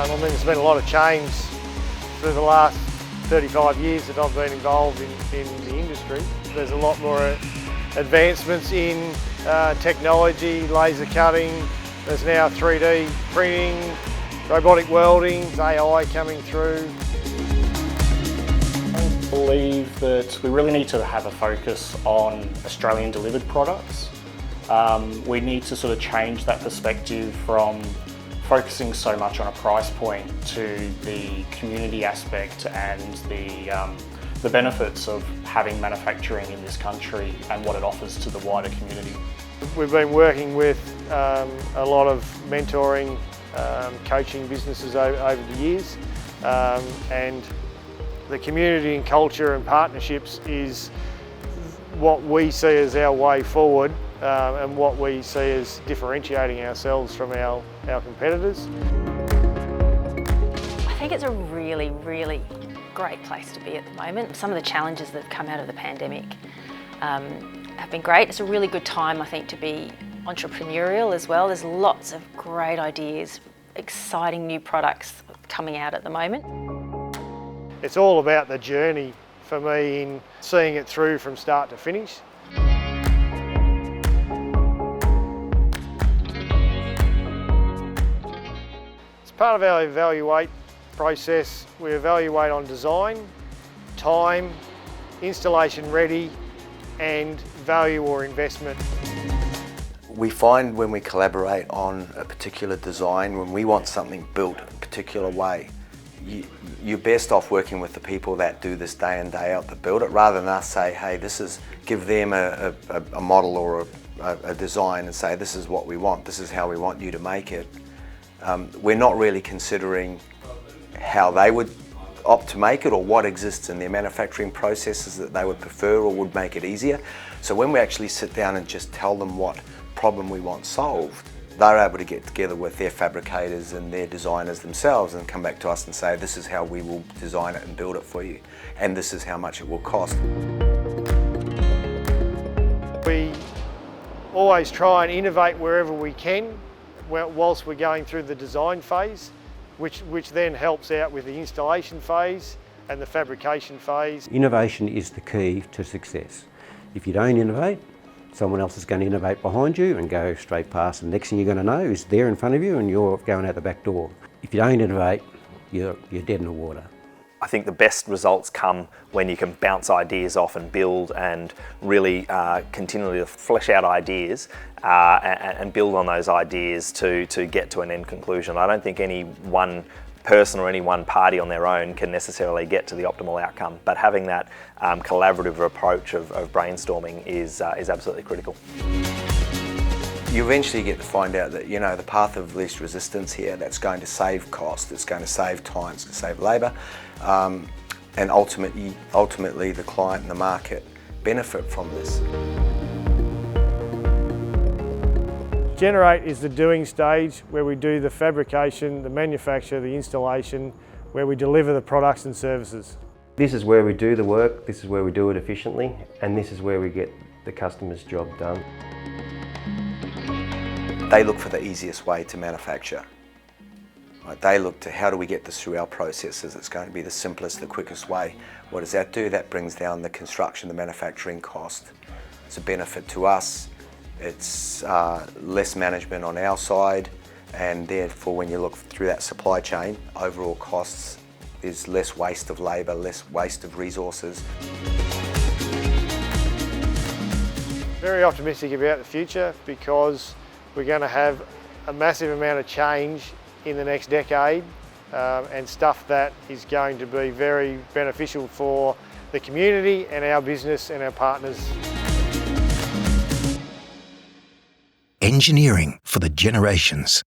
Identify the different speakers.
Speaker 1: There's been a lot of change through the last 35 years that I've been involved in the industry. There's a lot more advancements in technology, laser cutting. There's now 3D printing, robotic welding, AI coming through.
Speaker 2: I believe that we really need to have a focus on Australian delivered products. We need to sort of change that perspective from focusing so much on a price point to the community aspect and the benefits of having manufacturing in this country and what it offers to the wider community.
Speaker 1: We've been working with a lot of mentoring, coaching businesses over the years, and the community and culture and partnerships is what we see as our way forward and what we see as differentiating ourselves from our competitors.
Speaker 3: I think it's a really, really great place to be at the moment. Some of the challenges that have come out of the pandemic have been great. It's a really good time, I think, to be entrepreneurial as well. There's lots of great ideas, exciting new products coming out at the moment.
Speaker 1: It's all about the journey for me in seeing it through from start to finish. As part of our evaluate process, we evaluate on design, time, installation ready, and value or investment.
Speaker 4: We find when we collaborate on a particular design, when we want something built a particular way, you're best off working with the people that do this day in, day out, that build it, rather than us say, hey, give them a model or a design and say, this is what we want, this is how we want you to make it. We're not really considering how they would opt to make it or what exists in their manufacturing processes that they would prefer or would make it easier. So when we actually sit down and just tell them what problem we want solved, they're able to get together with their fabricators and their designers themselves and come back to us and say, this is how we will design it and build it for you, and this is how much it will cost.
Speaker 1: We always try and innovate wherever we can whilst we're going through the design phase, which then helps out with the installation phase and the fabrication phase.
Speaker 5: Innovation is the key to success. If you don't innovate, someone else is going to innovate behind you and go straight past, and the next thing you're going to know is there in front of you and you're going out the back door. If you don't innovate, you're dead in the water.
Speaker 6: I think the best results come when you can bounce ideas off and build and really continually flesh out ideas and build on those ideas to get to an end conclusion. I don't think any one person or any one party on their own can necessarily get to the optimal outcome, but having that collaborative approach of brainstorming is absolutely critical.
Speaker 4: You eventually get to find out that, you know, the path of least resistance here, that's going to save cost, it's going to save time, it's going to save labour, and ultimately the client and the market benefit from this.
Speaker 1: Generate is the doing stage where we do the fabrication, the manufacture, the installation, where we deliver the products and services.
Speaker 7: This is where we do the work, this is where we do it efficiently, and this is where we get the customer's job done.
Speaker 4: They look for the easiest way to manufacture. Right? They look to how do we get this through our processes. It's going to be the simplest, the quickest way. What does that do? That brings down the construction, the manufacturing cost. It's a benefit to us. It's less management on our side, and therefore when you look through that supply chain, overall costs, there's less waste of labour, less waste of resources.
Speaker 1: Very optimistic about the future because we're going to have a massive amount of change in the next decade and stuff that is going to be very beneficial for the community and our business and our partners.
Speaker 8: Engineering for the generations.